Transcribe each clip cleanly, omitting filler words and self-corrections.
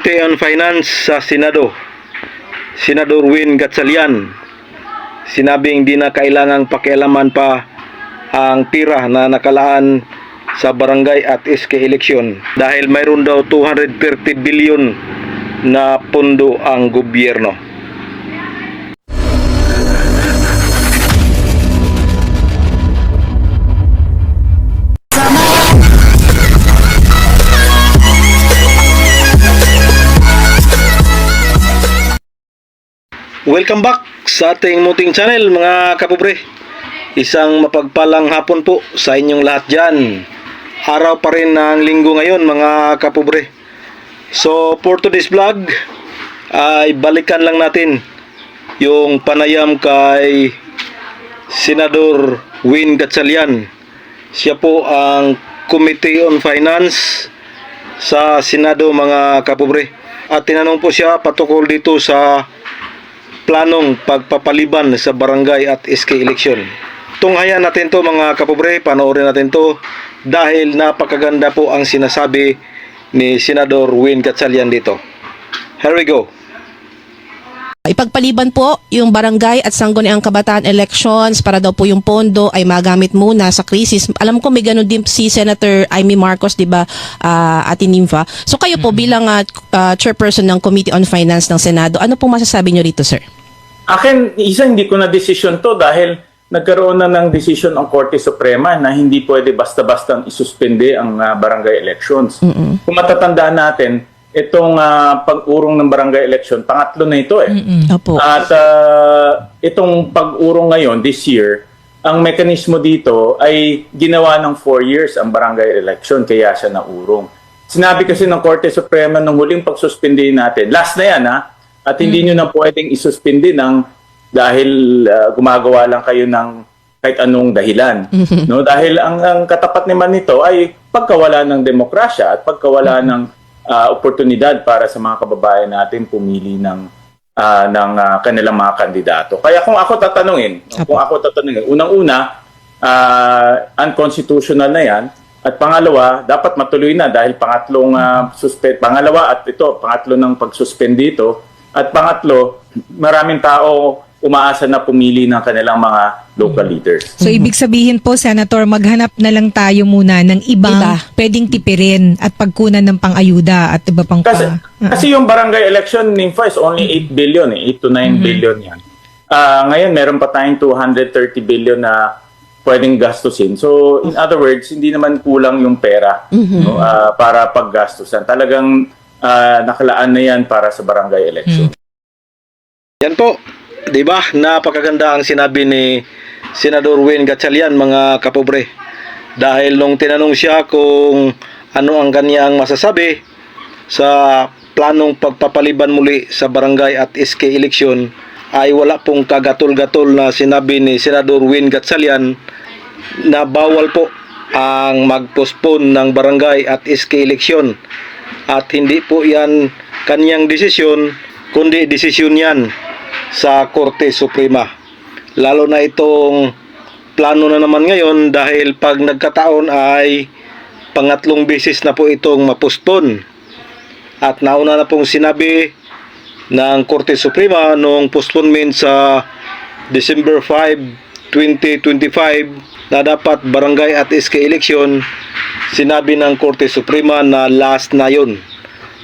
Committee on Finance sa Senado, Senador Win Gatchalian, sinabing di na kailangang pakialaman pa ang tira na nakalaan sa barangay at SK election dahil mayroon daw 230 billion na pondo ang gobyerno. Welcome back sa ating muting channel mga kapobre. Isang mapagpalang hapon po sa inyong lahat dyan. Araw pa rin ng linggo ngayon mga kapobre. So for today's vlog ay balikan lang natin yung panayam kay Senador Win Gatchalian. Siya po ang Committee on Finance sa Senado mga kapobre. At tinanong po siya patungkol dito sa planong pagpapaliban sa barangay at SK election. Tunghayan natin to mga kapobre, panoorin natin to dahil napakaganda po ang sinasabi ni Senador Win Gatchalian dito. Here we go. Ipagpaliban po yung barangay at sangguniang kabataan elections para daw po yung pondo ay magamit muna sa krisis. Alam ko may ganun din si Senator Amy Marcos, di ba, Ate Nympha? So kayo po bilang chairperson ng Committee on Finance ng Senado, ano pong masasabi nyo rito, sir? Akin, hindi ko na desisyon to dahil nagkaroon na ng desisyon ang Korte Suprema na hindi pwede basta-basta isuspende ang barangay elections. Kung matatandaan natin, itong pag-urong ng barangay election, pangatlo na ito eh. Opo. At itong pag-urong ngayon, this year, ang mekanismo dito ay ginawa ng 4 years ang barangay election, kaya siya naurong. Sinabi kasi ng Korte Suprema nung huling pagsuspindi natin, last na yan at hindi nyo na pwedeng isuspindi dahil gumagawa lang kayo ng kahit anong dahilan. No? Dahil ang katapat naman nito ay pagkawala ng demokrasya at pagkawala ng oportunidad para sa mga kababayan natin pumili ng kanilang mga kandidato. Kaya kung ako tatanungin, unang-una, unconstitutional na yan. At pangalawa, dapat matuloy na dahil pangatlo ng pagsuspend dito. At pangatlo, maraming tao umaasa na pumili ng kanilang mga local leaders. So ibig sabihin po, Senator, maghanap na lang tayo muna ng ibang pwedeng tipirin at pagkunan ng pang-ayuda at iba pang kasi yung barangay election, Nympha, is only 8 billion, 8 to 9 billion yan. Ngayon, meron pa tayong 230 billion na pwedeng gastusin. So, in other words, hindi naman kulang yung pera para paggastusan. Talagang nakalaan na yan para sa barangay election. Yan po. Diba? Napakaganda ang sinabi ni Senador Win Gatchalian mga kapobre. Dahil nung tinanong siya kung ano ang kanyang masasabi sa planong pagpapaliban muli sa barangay at SK election, ay wala pong kagatol-gatol na sinabi ni Senador Win Gatchalian na bawal po ang mag-postpone ng barangay at SK election. At hindi po yan kanyang desisyon, kundi desisyon yan sa Korte Suprema. Lalo na itong plano na naman ngayon dahil pag nagkataon ay pangatlong beses na po itong mapostpone. At nauna na pong sinabi ng Korte Suprema nung postponement sa December 5, 2025 na dapat barangay at SK election. Sinabi ng Korte Suprema na last na yun.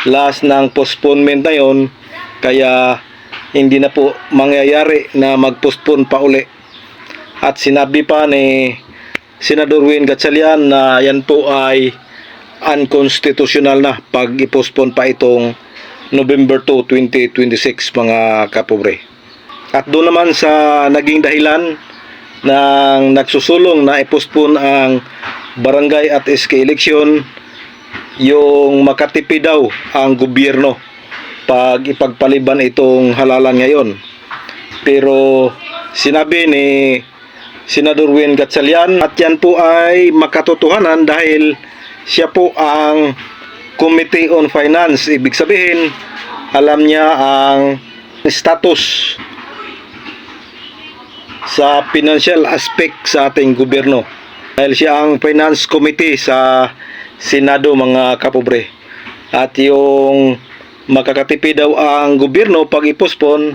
Last ng postponement na yun. Kaya hindi na po mangyayari na mag-postpone pa uli. At sinabi pa ni Senador Win Gatchalian na yan po ay unconstitutional na pag i-postpone pa itong November 2, 2026 mga kapobre. At doon naman sa naging dahilan ng nagsusulong na i-postpone ang barangay at SK election, yung makatipid daw ang gobyerno pag ipagpaliban itong halalan ngayon. Pero sinabi ni Senador Win Gatchalian at yan po ay makatotohanan dahil siya po ang Committee on Finance. Ibig sabihin, alam niya ang status sa financial aspect sa ating gobyerno. Dahil siya ang Finance Committee sa Senado mga kapobre. At yung makakatipid daw ang gobyerno pag ipospon,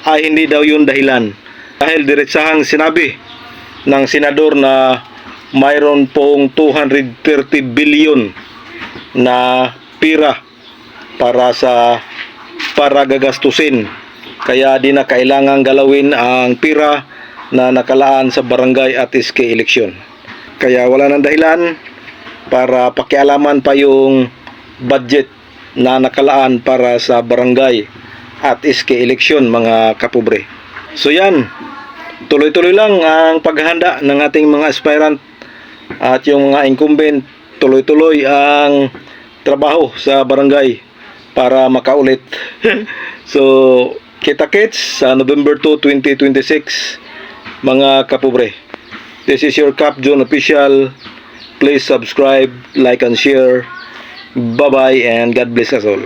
ay hindi daw yun dahilan. Dahil diretsahang sinabi ng senador na mayroon pong 230 billion na pira para gagastusin. Kaya di na kailangang galawin ang pira na nakalaan sa barangay at SK eleksyon. Kaya wala nang dahilan para pakialaman pa yung budget na nakalaan para sa barangay at SK eleksyon, mga kapobre. So yan, tuloy-tuloy lang ang paghahanda ng ating mga aspirant at yung mga incumbent, tuloy-tuloy ang trabaho sa barangay para makaulit. So, kita-kits sa November 2, 2026, mga kapobre. This is your Cap John Official. Please subscribe, like and share. Bye-bye and God bless us all.